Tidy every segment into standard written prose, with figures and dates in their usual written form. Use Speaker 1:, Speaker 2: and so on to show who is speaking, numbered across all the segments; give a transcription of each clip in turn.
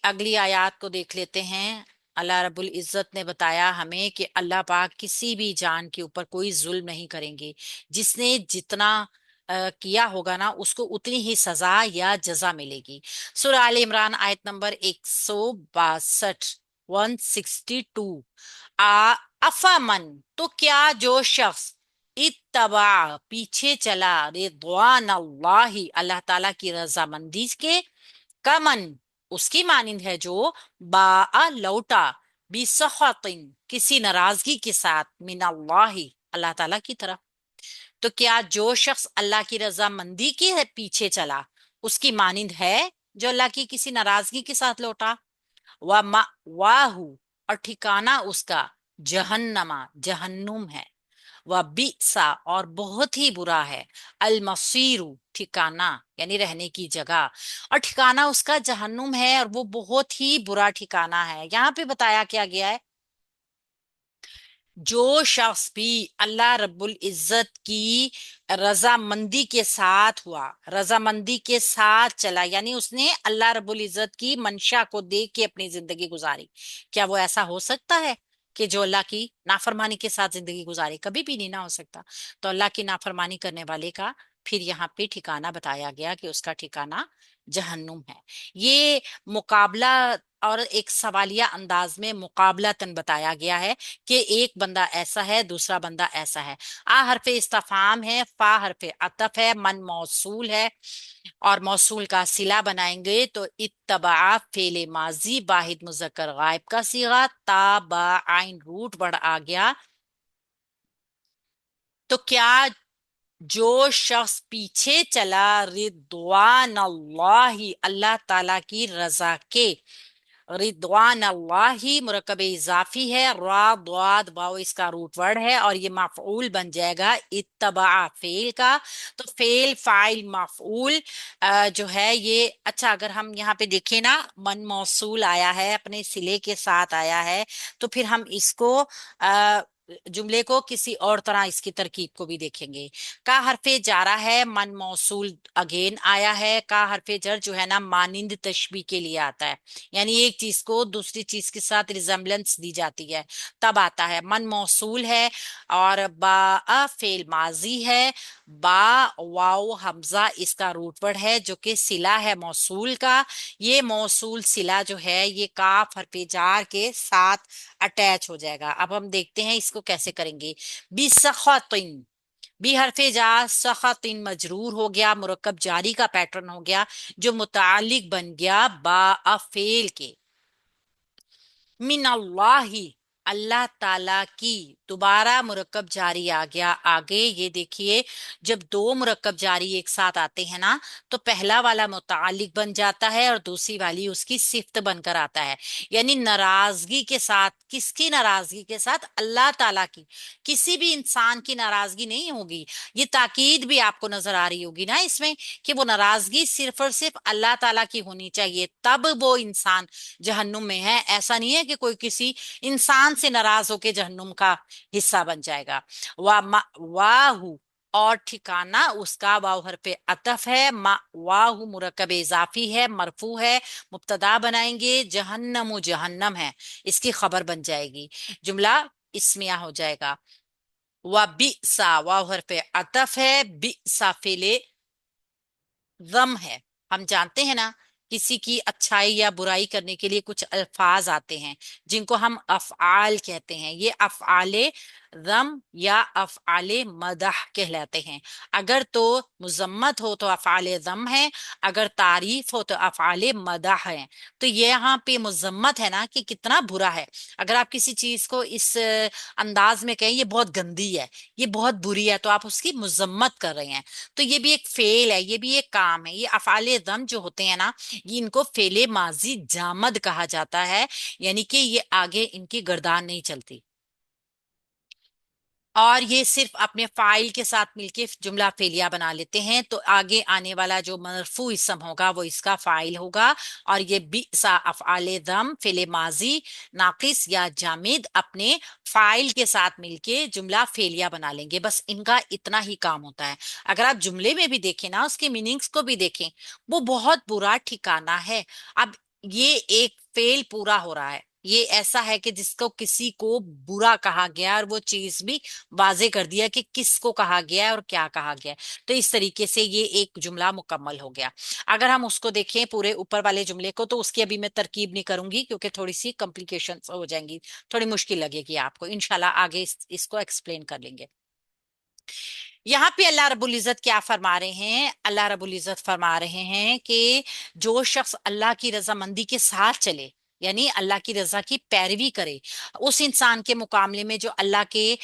Speaker 1: अगली आयत को देख लेते हैं। अल्लाह रब्बुल इज्जत ने बताया हमें कि अल्लाह पाक किसी भी जान के ऊपर कोई जुल्म नहीं करेंगे। जिसने जितना किया होगा ना उसको उतनी ही सजा या जजा मिलेगी। सूरह आल इमरान आयत नंबर 162, 162। आ अफमन, तो क्या जो शख्स इत्तबा पीछे चला रिदवान अल्लाही अल्लाह ताला की रजामंदी के, कमन उसकी मानिंद है जो बा लौटा बिसखतिन किसी नाराजगी के साथ मिनल्लाहि अल्लाह ताला की तरफ। तो क्या जो शख्स अल्लाह की रजामंदी के पीछे चला उसकी मानिंद है जो अल्लाह की किसी नाराजगी के साथ लौटा। व वाहू, और ठिकाना उसका जहन्नमा जहन्नुम है। वह बिसा, और बहुत ही बुरा है। अलमसीरु, ठिकाना यानी रहने की जगह, और ठिकाना उसका जहन्नुम है और वो बहुत ही बुरा ठिकाना है। यहाँ पे बताया क्या गया है, जो शख्स भी अल्लाह रब्बुल इज्जत की रजामंदी के साथ हुआ, रजामंदी के साथ चला, यानी उसने अल्लाह रब्बुल इज्जत की मंशा को देख के अपनी जिंदगी गुजारी। क्या वो ऐसा हो सकता है कि जो अल्लाह की नाफरमानी के साथ जिंदगी गुजारे? कभी भी नहीं ना हो सकता। तो अल्लाह की नाफरमानी करने वाले का फिर यहाँ पे ठिकाना बताया गया कि उसका ठिकाना जहन्नुम है। ये मुकाबला और एक सवालिया अंदाज में मुकाबलातन बताया गया है कि एक बंदा ऐसा है, दूसरा बंदा ऐसा है। आ हरफे इस्तिफाम है, फा हरफे अतफ है, मन मौसूल है और मौसूल का सिला बनाएंगे तो इत्तबा फेले माजी वाहिद मुजक्कर गायब का सीगा, ता बा आइन रूट बढ़ आ गया। तो क्या जो शख्स पीछे चला रिदवान अल्लाही अल्लाह ताला की रजा के, रिदवान अल्लाही मुरकब इजाफी है, रा द्वाद वाव इसका रूट वर्ड है और ये मफऊल बन जाएगा इत्तबा फेल का। तो फेल फाइल मफऊल जो है ये, अच्छा अगर हम यहाँ पे देखें ना, मन मौसूल आया है अपने सिले के साथ आया है, तो फिर हम इसको जुमले को किसी और तरह इसकी तरकीब को भी देखेंगे। का हरफे जारा है, मन मौसूल अगेन आया है। का हरफे जर जो है ना मानिंद तशबी के लिए आता है, यानी एक चीज को दूसरी चीज के साथ रिजेम्बलेंस दी जाती है तब आता है। मन मौसूल है और बा फेल माजी है। बा वाओ हमजा इसका रूट वर्ड है जो कि सिला है मौसूल का। ये मौसूल सिला जो है ये काफ हरफे जार के साथ अटैच हो जाएगा। अब हम देखते हैं इसको कैसे करेंगे। बिसखतिन, बी हरफे जा सखतिन मजरूर हो गया, मुरक्कब जारी का पैटर्न हो गया जो मुतालिक बन गया बा अफेल के। मिनल्लाही अल्लाह ताला की, दोबारा मुरक्कब जारी आ गया आगे। ये देखिए जब दो मुरक्कब जारी एक साथ आते हैं ना तो पहला वाला मुतालिक बन जाता है और दूसरी वाली उसकी सिफ्त बनकर आता है। यानी नाराजगी के साथ, किसकी नाराजगी के साथ? अल्लाह ताला की। किसी भी इंसान की नाराजगी नहीं होगी। ये ताकीद भी आपको नजर आ रही होगी ना इसमें कि वो नाराजगी सिर्फ और सिर्फ अल्लाह ताला की होनी चाहिए तब वो इंसान जहन्नुम में है। ऐसा नहीं है कि कोई किसी इंसान से नाराज होकर जहन्नुम का हिस्सा बन जाएगा। वाहू, और ठिकाना उसका वाव हरफे अतफ है, मा वाहू मुरक्कब इजाफी है, मरफू है। मुब्तदा बनाएंगे जहन्नम जहन्नम है, इसकी खबर बन जाएगी, जुमला इस्मिया हो जाएगा। व बिसा वाव हरफे अतफ है, बिसा फेले गम है। हम जानते हैं ना किसी की अच्छाई या बुराई करने के लिए कुछ अल्फाज आते हैं जिनको हम अफआल कहते हैं। ये अफआले रम या अफआले मदह कहलाते हैं। अगर तो मुजम्मत हो तो अफआले रम है, अगर तारीफ हो तो अफआले मदह है। तो ये यहाँ पे मुजम्मत है ना कि कितना बुरा है। अगर आप किसी चीज को इस अंदाज में कहें ये बहुत गंदी है, ये बहुत बुरी है, तो आप उसकी मुजम्मत कर रहे हैं। तो ये भी एक फेल है, ये भी एक काम है। ये अफाले दम जो होते हैं ना, ये इनको फेले माजी जामद कहा जाता है, यानी कि ये आगे इनकी गर्दान नहीं चलती और ये सिर्फ अपने फाइल के साथ मिलके जुमला फेलिया बना लेते हैं। तो आगे आने वाला जो मरफू इसम होगा वो इसका फाइल होगा और ये बिसा अफआले दम फेले माजी नाकिस या जामिद अपने फाइल के साथ मिलके जुमला फेलिया बना लेंगे। बस इनका इतना ही काम होता है। अगर आप जुमले में भी देखें ना, उसके मीनिंग्स को भी देखें, वो बहुत बुरा ठिकाना है। अब یہ ایک فعل پورا ہو رہا ہے، یہ ایسا ہے کہ جس کو کسی کو برا کہا گیا اور وہ چیز بھی واضح کر دیا کہ کس کو کہا گیا ہے اور کیا کہا گیا ہے، تو اس طریقے سے یہ ایک جملہ مکمل ہو گیا۔ اگر ہم اس کو دیکھیں پورے اوپر والے جملے کو، تو اس کی ابھی میں ترکیب نہیں کروں گی کیونکہ تھوڑی سی کمپلیکیشن ہو جائیں گی، تھوڑی مشکل لگے گی آپ کو، انشاءاللہ آگے اس کو ایکسپلین کر لیں گے۔ یہاں پہ اللہ رب العزت کیا فرما رہے ہیں؟ اللہ رب العزت فرما رہے ہیں کہ جو شخص اللہ کی رضامندی کے ساتھ چلے، یعنی اللہ کی رضا کی پیروی کرے، اس انسان کے مقابلے میں جو اللہ کے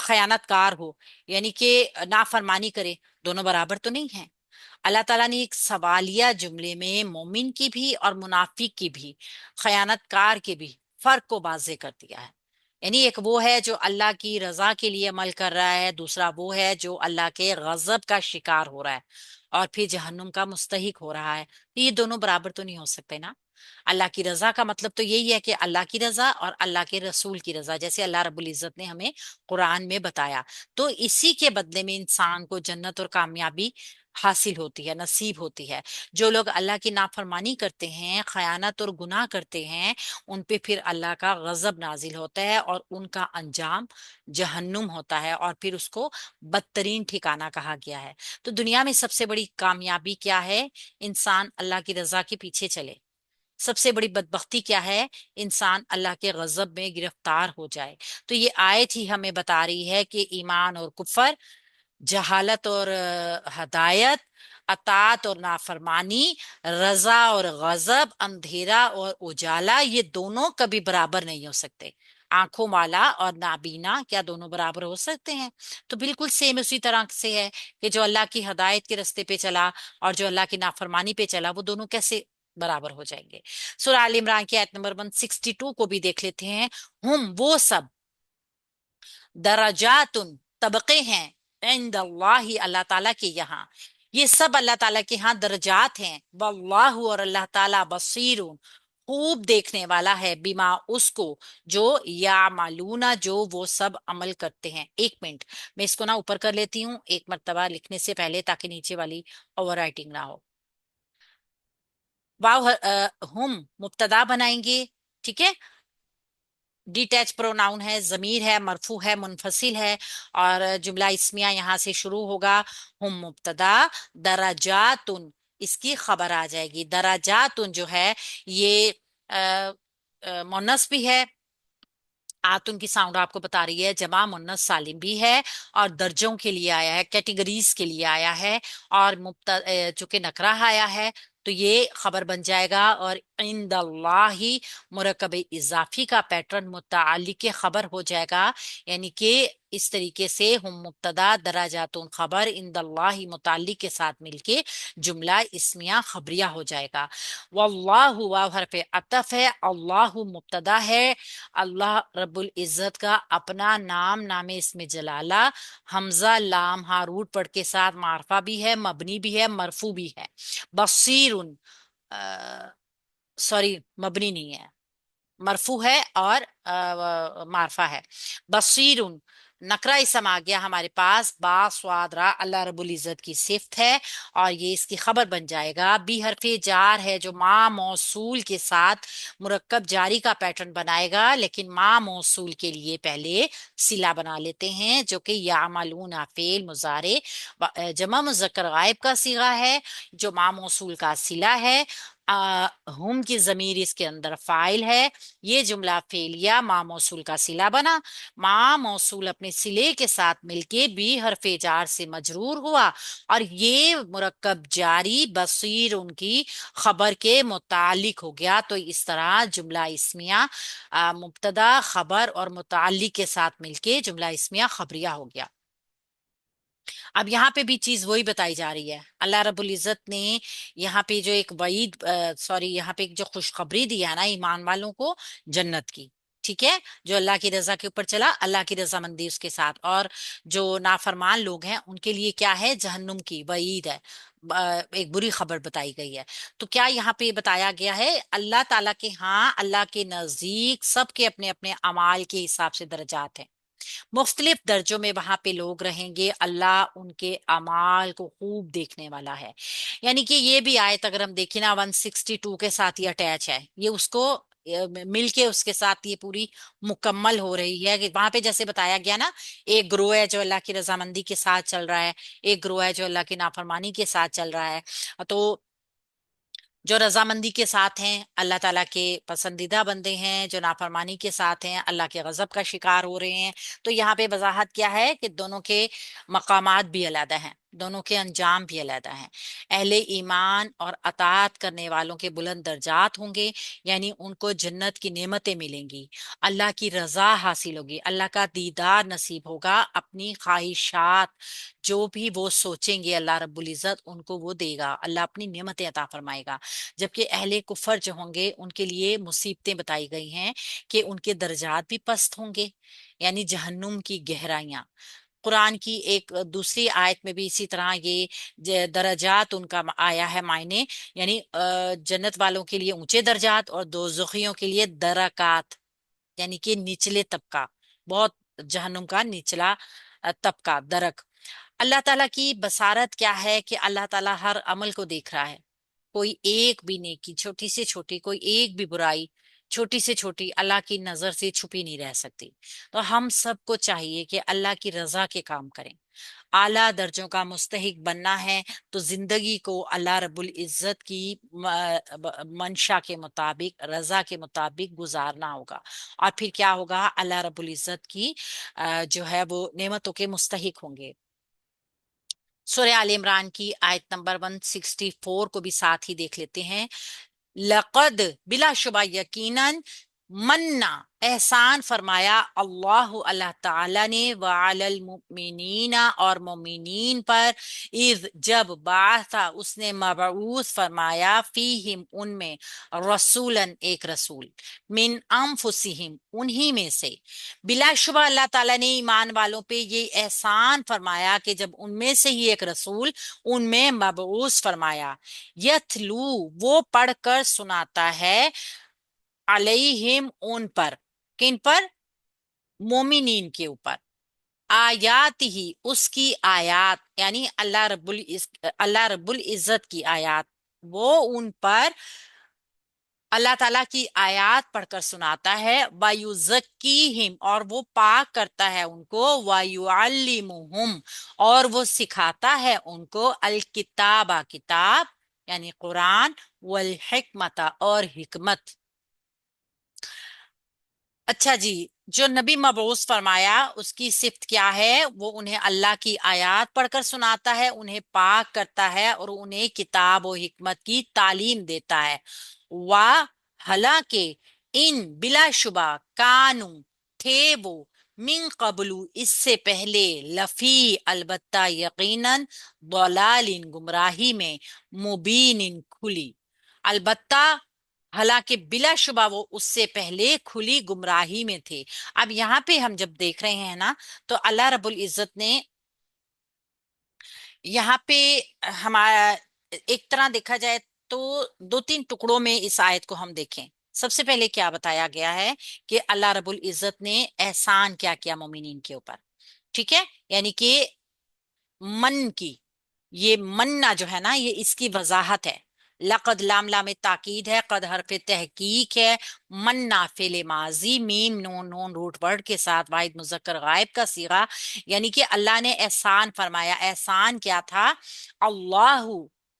Speaker 1: خیانت کار ہو، یعنی کہ نافرمانی کرے، دونوں برابر تو نہیں ہیں۔ اللہ تعالیٰ نے ایک سوالیہ جملے میں مومن کی بھی اور منافق کی بھی، خیانت کار کے بھی فرق کو واضح کر دیا ہے۔ یعنی ایک وہ ہے جو اللہ کی رضا کے لیے عمل کر رہا ہے، دوسرا وہ ہے جو اللہ کے غضب کا شکار ہو رہا ہے اور پھر جہنم کا مستحق ہو رہا ہے۔ یہ دونوں برابر تو نہیں ہو سکتے نا۔ اللہ کی رضا کا مطلب تو یہی ہے کہ اللہ کی رضا اور اللہ کے رسول کی رضا، جیسے اللہ رب العزت نے ہمیں قرآن میں بتایا، تو اسی کے بدلے میں انسان کو جنت اور کامیابی حاصل ہوتی ہے، نصیب ہوتی ہے۔ جو لوگ اللہ کی نافرمانی کرتے ہیں، خیانت اور گناہ کرتے ہیں، ان پہ پھر اللہ کا غضب نازل ہوتا ہے اور ان کا انجام جہنم ہوتا ہے، اور پھر اس کو بدترین ٹھکانہ کہا گیا ہے۔ تو دنیا میں سب سے بڑی کامیابی کیا ہے؟ انسان اللہ کی رضا کے پیچھے چلے۔ سب سے بڑی بدبختی کیا ہے؟ انسان اللہ کے غضب میں گرفتار ہو جائے۔ تو یہ آیت ہی ہمیں بتا رہی ہے کہ ایمان اور کفر، جہالت اور ہدایت، اطاعت اور نافرمانی، رضا اور غضب، اندھیرا اور اجالا، یہ دونوں کبھی برابر نہیں ہو سکتے۔ آنکھوں والا اور نابینا کیا دونوں برابر ہو سکتے ہیں؟ تو بالکل سیم اسی طرح سے ہے کہ جو اللہ کی ہدایت کے رستے پہ چلا اور جو اللہ کی نافرمانی پہ چلا، وہ دونوں کیسے برابر ہو جائیں گے؟ سورہ آل عمران کی آیت نمبر 162 کو بھی دیکھ لیتے ہیں۔ ہم وہ سب، درجات طبقے ہیں، عند اللہ اللہ تعالیٰ کے یہاں، یہ سب اللہ تعالیٰ کے ہاں درجات ہیں۔ واللہ اور اللہ تعالیٰ بصیر خوب دیکھنے والا ہے، بما اس کو، جو یعملون جو وہ سب عمل کرتے ہیں۔ ایک منٹ میں اس کو نا اوپر کر لیتی ہوں ایک مرتبہ لکھنے سے پہلے، تاکہ نیچے والی اوور رائٹنگ نہ ہو۔ واو ہم مبتدا بنائیں گے، ٹھیک ہے، ڈیٹیچ پروناؤن ہے، ضمیر ہے، مرفوع ہے، منفصل ہے، اور جملہ اسمیہ یہاں سے شروع ہوگا۔ ہم مبتدا، درجاتن اس کی خبر آ جائے گی۔ درجاتن جو ہے یہ مونس بھی ہے، آتن کی ساؤنڈ آپ کو بتا رہی ہے، جمع مونس سالم بھی ہے، اور درجوں کے لیے آیا ہے، کیٹیگریز کے لیے آیا ہے، اور چونکہ نکرہ آیا ہے تو یہ خبر بن جائے گا، اور عند اللہ مرکب اضافی کا پیٹرن متعلق خبر ہو جائے گا، یعنی کہ اس طریقے سے ہم مبتدا درجاتون خبر عند اللہ متعلق کے ساتھ مل کے جملہ اسمیہ خبریہ ہو جائے گا۔ واللہ واو حرف عطف ہے، اللہ مبتدا ہے، اللہ رب العزت کا اپنا نام، نام اسم جلالہ، حمزہ لام ہاروٹ پڑھ کے ساتھ معرفہ بھی ہے، مبنی بھی ہے، مرفوع بھی ہے۔ بصیر، سوری مبنی نہیں ہے، مرفوع ہے اور معرفہ ہے۔ بصیر نکرہ اسم آ گیا ہمارے پاس، با صاد را، اللہ رب العزت کی صفت ہے، اور یہ اس کی خبر بن جائے گا۔ بی حرف جار ہے جو ما موصول کے ساتھ مرکب جاری کا پیٹرن بنائے گا، لیکن ما موصول کے لیے پہلے صلہ بنا لیتے ہیں، جو کہ یعملون فعل مضارع جمع مذکر غائب کا صیغہ ہے، جو ما موصول کا صلہ ہے۔ ہم کی ضمیر اس کے اندر فاعل ہے، یہ جملہ فعلیہ ما موصول کا صلہ بنا، ما موصول اپنے صلے کے ساتھ مل کے بھی حرف جار سے مجرور ہوا، اور یہ مرکب جاری بصیر ان کی خبر کے متعلق ہو گیا۔ تو اس طرح جملہ اسمیہ مبتدا، خبر اور متعلق کے ساتھ مل کے جملہ اسمیہ خبریہ ہو گیا۔ اب یہاں پہ بھی چیز وہی بتائی جا رہی ہے، اللہ رب العزت نے یہاں پہ جو ایک وعید سوری یہاں پہ ایک جو خوشخبری دی ہے نا ایمان والوں کو جنت کی، ٹھیک ہے، جو اللہ کی رضا کے اوپر چلا، اللہ کی رضامندی اس کے ساتھ، اور جو نافرمان لوگ ہیں ان کے لیے کیا ہے؟ جہنم کی وعید ہے، ایک بری خبر بتائی گئی ہے۔ تو کیا یہاں پہ بتایا گیا ہے اللہ تعالیٰ کے ہاں، اللہ کے نزدیک سب کے اپنے اپنے اعمال کے حساب سے درجات ہیں، मुख्तलिफ दर्जों में वहां पे लोग रहेंगे, अल्लाह उनके अमाल को खूब देखने वाला है। यानी कि ये भी आयत अगर हम देखें ना 162 के साथ ही अटैच है, ये उसको मिलके उसके साथ ये पूरी मुकम्मल हो रही है। कि वहां पे जैसे बताया गया ना, एक ग्रोह है जो अल्लाह की रजामंदी के साथ चल रहा है, एक ग्रोह है जो अल्लाह की नाफरमानी के साथ चल रहा है। तो जो रजामंदी के साथ हैं अल्लाह ताला के पसंदीदा बंदे हैं, जो नाफरमानी के साथ हैं अल्लाह के गजब का शिकार हो रहे हैं। तो यहाँ पे वजाहत क्या है कि दोनों के मकामात भी अलग हैं, दोनों के अंजाम भी अलग हैं। अहले ईमान और अताअत करने वालों के बुलंद दर्जात होंगे, यानी उनको जन्नत की नेमतें मिलेंगी, अल्लाह की रजा हासिल होगी, अल्लाह का दीदार नसीब होगा, अपनी ख्वाहिशात जो भी वो सोचेंगे अल्लाह रब्बुल इज्जत उनको वो देगा, अल्लाह अपनी नेमतें अता फरमाएगा। जबकि अहले कुफर जो होंगे उनके लिए मुसीबतें बताई गई हैं कि उनके दर्जात भी पस्त होंगे, यानी जहन्नुम की गहराइयां। कुरान की एक दूसरी आयत में भी इसी तरह ये दर्जात उनका आया है मायने, यानी जन्नत वालों के लिए ऊंचे दर्जात और दोज़खियों के लिए दरकात, यानी कि निचले तबका, बहुत जहन्नुम का निचला तबका, दरक। अल्लाह ताला की बसारत क्या है कि अल्लाह ताला हर अमल को देख रहा है। कोई एक भी नेकी, छोटी से छोटी कोई एक भी बुराई, छोटी से छोटी अल्लाह की नजर से छुपी नहीं रह सकती। तो हम सबको चाहिए कि अल्लाह की रजा के काम करें। आला दर्जों का मुस्तहिक बनना है तो जिंदगी को अल्लाह रब्बुल इज्जत की मंशा के मुताबिक, रजा के मुताबिक गुजारना होगा। और फिर क्या होगा, अल्लाह रब्बुल इज्जत की जो है वो नेमतों के मुस्तहिक होंगे। सूरह आल इमरान की आयत नंबर 164 को भी साथ ही देख लेते हैं। लक़द बिलाशुबा यकीनन मन्ना एहसान फरमाया अल्लाह अल्लाह ताला ने वालल मुमिनीना और मोमिनीन पर, इज जब बासा उसने मबऊस फरमाया फीहिम उनमें रसूलन एक रसूल, मिन अनफुसिहिम उन्हीं में से। बिलाशुबा अल्लाह ताला ने ईमान वालों पे ये एहसान फरमाया कि जब उनमें से ही एक रसूल उनमें मबऊस फरमाया, यथलू वो पढ़कर सुनाता है, अलैहिम उन पर, किन पर, मोमिनीन के ऊपर, आयात ही उसकी आयात, यानी अल्लाह रब्बुल इज्जत की आयात, वो उन पर अल्लाह ताला की आयात पढ़कर सुनाता है। वायुज़क्कीहिम और वो पाक करता है उनको, वायुअल्लिमुहुम और वो सिखाता है उनको, अल किताबा किताब यानी कुरान, वल हिकमता और हिकमत। अच्छा जी, जो नबी मबऊस फरमाया उसकी सिफ्त क्या है, वो उन्हें अल्लाह की आयत पढ़कर सुनाता है, उन्हें पाक करता है और उन्हें किताब और हिकमत की तालीम देता है। वाह, हालांकि इन बिलाशुबा कानू थे वो, मिन कबलू इससे पहले, लफी अलबत्ता यकीनन, दलालिन गुमराही में, मुबीनिन खुली, अलबत्ता हालांकि बिलाशुबा वो उससे पहले खुली गुमराही में थे। अब यहाँ पे हम जब देख रहे हैं ना, तो अल्लाह रब्बुल इज्जत ने यहाँ पे हमारा, एक तरह देखा जाए तो दो तीन टुकड़ों में इस आयत को हम देखें। सबसे पहले क्या बताया गया है कि अल्लाह रब्बुल इज्जत ने एहसान क्या किया मोमिनीन के ऊपर, ठीक है, यानी कि मन की, ये मन्ना जो है ना ये इसकी वजाहत है। लक़द लाम लाम ताकीद है, कद हरफ तहकीक है, मन्ना फेले माजी, मीम नून नून रूट वर्ड के साथ वाहिद मुज़क्कर गायब का सीगा, यानी कि अल्लाह ने एहसान फरमाया। एहसान क्या था, अल्लाह,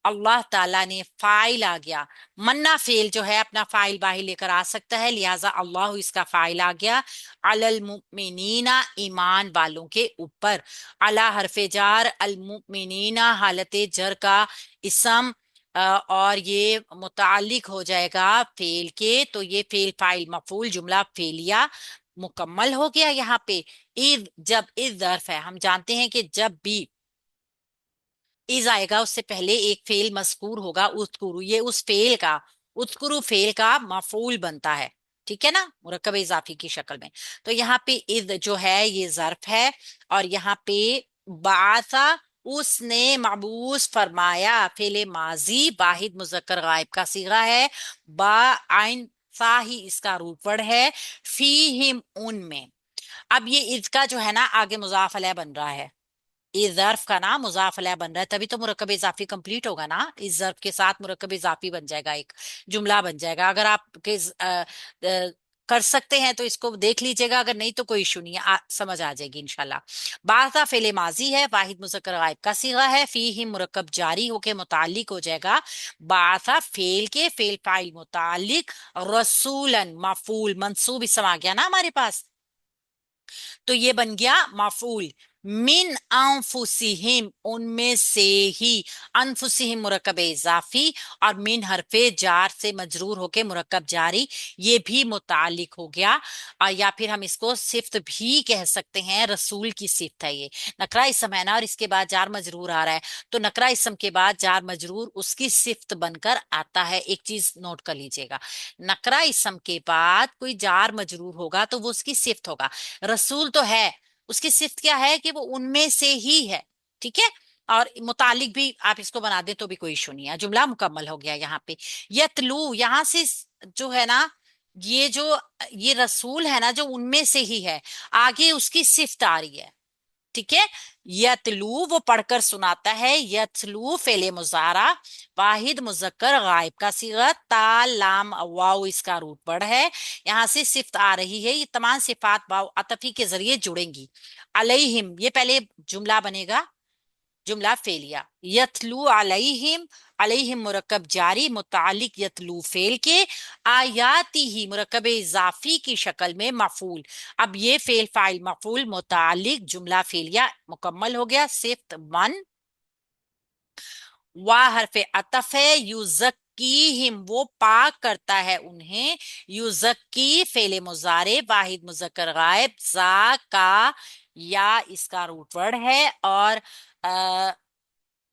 Speaker 1: अल्लाह ताला ने, फाइल आ गया, मन्ना फेल जो है अपना फाइल बाही लेकर आ सकता है, लिहाजा अल्लाह इसका फाइल आ गया। अलल मुमिनीना ईमान वालों के ऊपर, अला हरफे जार, अल मुमिनीना हालत जर का इसम, और ये मुतालिक हो जाएगा फेल के, तो ये फेल फाइल मफूल जुमला फेलिया मुकम्मल हो गया यहाँ पे। इज जब, इज ज़र्फ है, हम जानते हैं कि जब भी इज आएगा उससे पहले एक फेल मज़कूर होगा, उज़कुरू, ये उस फेल का, उज़कुरू फेल का मफूल बनता है, ठीक है ना, मुरक्कब इजाफी की शक्ल में। तो यहाँ पे इज जो है ये ज़र्फ है, और यहाँ पे बासा उसने मबूस फरमाया, फेले माजी वाहिद मुजक्कर गायब का सीगा है, बा आइन सा ही इसका रूपड़ है, फीहिम उनमें, अब ये इज का जो है ना आगे मुजाफ अलैह बन रहा है, इस ज़र्फ का ना मुज़ाफ अलैह बन रहा है, तभी तो मुरक्कब इजाफी कंप्लीट होगा ना, इस ज़र्फ के साथ मुरक्कब इजाफी बन जाएगा, एक जुमला बन जाएगा। अगर आप कर सकते हैं तो इसको देख लीजिएगा, अगर नहीं तो कोई इशू नहीं है, समझ आ जाएगी इंशाल्लाह। बासा फेले माजी है, वाहिद मुज़क्कर गायब का सीगा है, फी ही मुरक्कब जारी होके मुतालिक हो जाएगा बासा फेल के, फेल फाइल मुतालिक, रसूलन मफूल मंसूब इसम आ गया ना हमारे पास, तो ये बन गया माफूल। मिन अनफुसिहिम उनमें से ही, अनफुसिहिम मुरक्कब इजाफी, और मिन हरफे जार से मजरूर होके मुरक्कब जारी, ये भी मुतालिक हो गया। और या फिर हम इसको सिफ्त भी कह सकते हैं, रसूल की सिफ्त है ये, नकरा इसम है ना, और इसके बाद जार मजरूर आ रहा है, तो नकरा इसम के बाद जार मजरूर उसकी सिफ्त बनकर आता है। एक चीज नोट कर लीजिएगा, नकरा इसम के बाद कोई जार मजरूर होगा तो वो उसकी सिफ्त होगा। रसूल तो है, उसकी सिफ्त क्या है कि वो उनमें से ही है, ठीक है। और मुतालिक भी आप इसको बना दें तो भी कोई इशू नहीं है, जुमला मुकम्मल हो गया यहाँ पे। यतलू यहाँ से जो है ना, ये जो ये रसूल है ना जो उनमें से ही है, आगे उसकी सिफ्त आ रही है, ठीक है। यतलू वो पढ़कर सुनाता है, यतलू फेले मुजारा, वाहिद मुजक्कर गायब का सीगा, ता लाम वाव इसका रूट पढ़ है, यहाँ से सिफ्त आ रही है, ये तमाम सिफात वाव अतफी के जरिए जुड़ेंगी। अलैहिम ये पहले जुमला बनेगा, जुमला फेलिया, यतलू अलैहिम, अलैहिम मुरक्कब जारी मुतालिक यतलू फेल के, आयाती ही मुरक्कब इजाफी की शक्ल में मफूल। अब ये फेल फाइल मफूल मुतालिक जुमला फेलिया मुकम्मल हो गया। सिफ्त वन, वाह हरफे अतफ है, युज़क्कीहिम वो पाक करता है उन्हें, युज़क्की फेले मुजारे, वाहिद मुजक्कर गायब, जा का या इसका रूट वर्ड है, और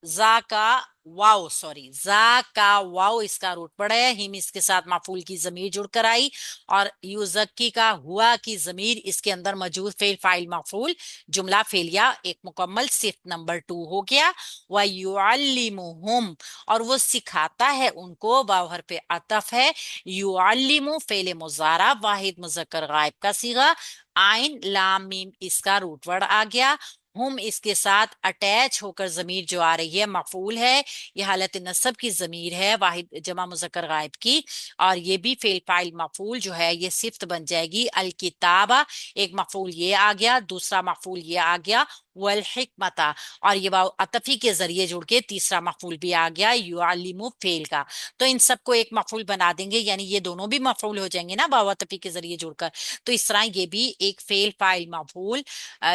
Speaker 1: जा का वाओ, सॉरी जा का वाओ इसका रूट पड़ा है, हिम इसके साथ माफूल की जमीर जुड़कर आई, और युजक्की का हुआ की जमीर इसके अंदर मौजूद, फेल फाइल माफूल जुमला फेलिया एक मुकम्मल। सिफ्त नंबर टू हो गया। व युअल्लिमुहुम और वो सिखाता है उनको, बाहर पे अतफ है, युअल्लिमु फेले मुजारा, वाहिद मुजक्कर गायब का सीगा, आइन लाम मीम इसका रूट वर्ड आ गया, हम इसके साथ अटैच होकर जमीर जो आ रही है मफूल है, ये हालत नसब की जमीर है, वाहिद जमा मुजक्कर गायब की, और ये भी फेल फाइल मफूल जो है ये सिफ्त बन जाएगी। अल किताबा एक मफूल ये आ गया, दूसरा मफूल ये आ गया, वल हिकमता, और ये वाव अतफी के जरिए जुड़ के तीसरा मफूल भी आ गया, युअल्लिमु फेल का। तो इन सबको एक मफूल बना देंगे, यानी ये दोनों भी मफूल हो जाएंगे ना वाव अतफी के जरिए जुड़कर, तो इस तरह ये भी एक फेल फाइल मफूल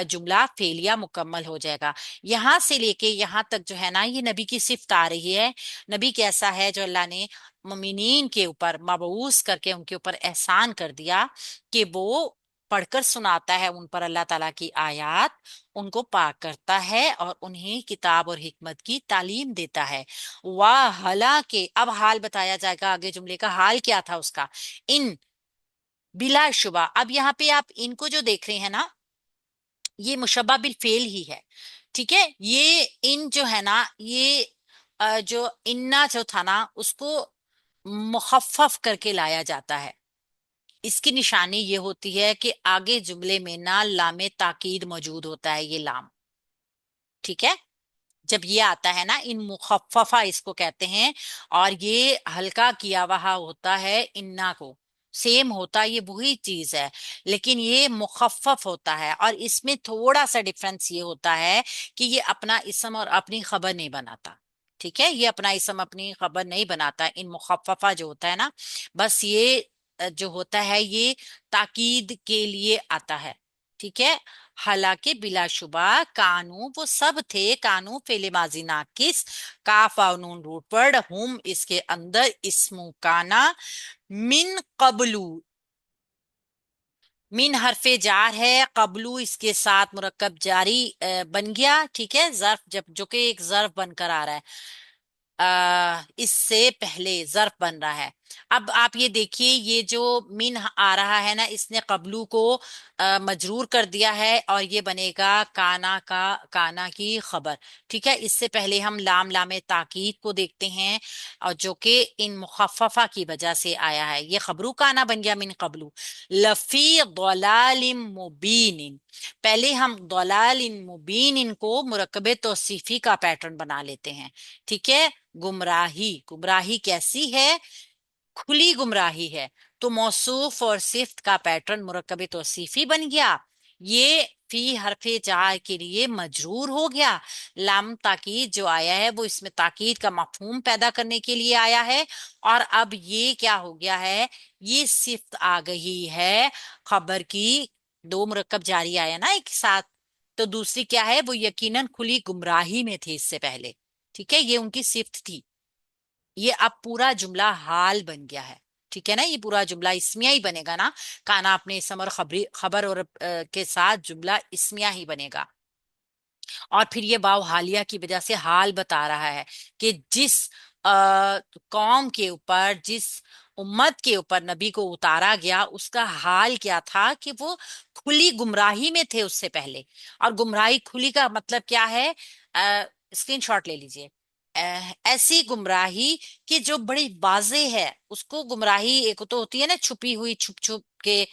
Speaker 1: जुमला फेलिया मुकम्मल हो जाएगा। यहां से लेके यहां तक जो है ना ये नबी की सिफ्त आ रही है। नबी कैसा है, जो अल्लाह ने मोमिनीन के ऊपर मबऊस करके उनके ऊपर एहसान कर दिया कि वो पढ़कर सुनाता है उन पर अल्लाह ताला की आयात, उनको पाक करता है और उन्हें किताब और हिकमत की तालीम देता है। वाह हालांकि अब हाल बताया जाएगा, आगे जुमले का हाल क्या था उसका, इन बिलाशुबा। अब यहाँ पे आप इनको जो देख रहे हैं ना, ये मुशब्बा बिल फेल ही है, ठीक है। ये इन जो है ना ये जो इन्ना जो था ना उसको मुखफ़फ़ करके लाया जाता है। इसकी निशानी ये होती है कि आगे जुमले में ना लामे ताकीद मौजूद होता है, ये लाम, ठीक है। जब ये आता है ना इन मुखफ़फ़ा इसको कहते हैं, और ये हल्का किया हुआ होता है इन्ना को, सेम होता ये वही चीज है, लेकिन ये मुखफ़फ़ होता है, और इसमें थोड़ा सा डिफरेंस ये होता है कि ये अपना इसम और अपनी खबर नहीं बनाता, ठीक है। ये अपना इसम अपनी खबर नहीं बनाता, इन मुखफ़फ़ा जो होता है ना, बस ये जो होता है ये ताकीद के लिए आता है, ठीक है। हालांकि बिलाशुबा कानू वो सब थे, कानू फेले माजी नाकिस, काफ और नून रूट वर्ड, हुम इसके अंदर इस्मु काना, मिन कबलू मिन हरफे जार है, कबलू इसके साथ मुरक्कब जारी बन गया, ठीक है। जर्फ जब जो कि एक जर्फ बनकर आ रहा है, इससे पहले जर्फ बन रहा है, اب آپ یہ دیکھیے، یہ جو من آ رہا ہے نا، اس نے قبلو کو مجرور کر دیا ہے، اور یہ بنے گا کانا کا، کانا کی خبر. ٹھیک ہے، اس سے پہلے ہم لام لام تاکید کو دیکھتے ہیں، اور جو کہ ان مخففہ کی وجہ سے آیا ہے. یہ خبرو کانا بن گیا من قبلو. لفی ضلال مبین. پہلے ہم ضلال مبین کو مرکب توصیفی کا پیٹرن بنا لیتے ہیں. ٹھیک ہے، گمراہی، گمراہی کیسی ہے؟ کھلی گمراہی ہے. تو موصوف اور صفت کا پیٹرن مرکب توصیفی بن گیا. یہ فی حرف جار کے لیے مجرور ہو گیا. لام تاکید جو آیا ہے وہ اس میں تاکید کا مفہوم پیدا کرنے کے لیے آیا ہے. اور اب یہ کیا ہو گیا ہے؟ یہ صفت آ گئی ہے خبر کی. دو مرکب جاری آیا نا ایک ساتھ، تو دوسری کیا ہے؟ وہ یقیناً کھلی گمراہی میں تھے اس سے پہلے. ٹھیک ہے، یہ ان کی صفت تھی. یہ اب پورا جملہ حال بن گیا ہے. ٹھیک ہے نا، یہ پورا جملہ اسمیہ ہی بنے گا نا. کانا اپنے اسم اور خبر اور کے ساتھ جملہ اسمیہ ہی بنے گا. اور پھر یہ واو حالیہ کی وجہ سے حال بتا رہا ہے کہ جس قوم کے اوپر، جس امت کے اوپر نبی کو اتارا گیا، اس کا حال کیا تھا کہ وہ کھلی گمراہی میں تھے اس سے پہلے. اور گمراہی کھلی کا مطلب کیا ہے؟ اسکرین شاٹ لے لیجئے. ایسی گمراہی کہ جو بڑی واضح ہے. اس کو گمراہی ایک تو ہوتی ہے نا چھپی ہوئی، چھپ چھپ کے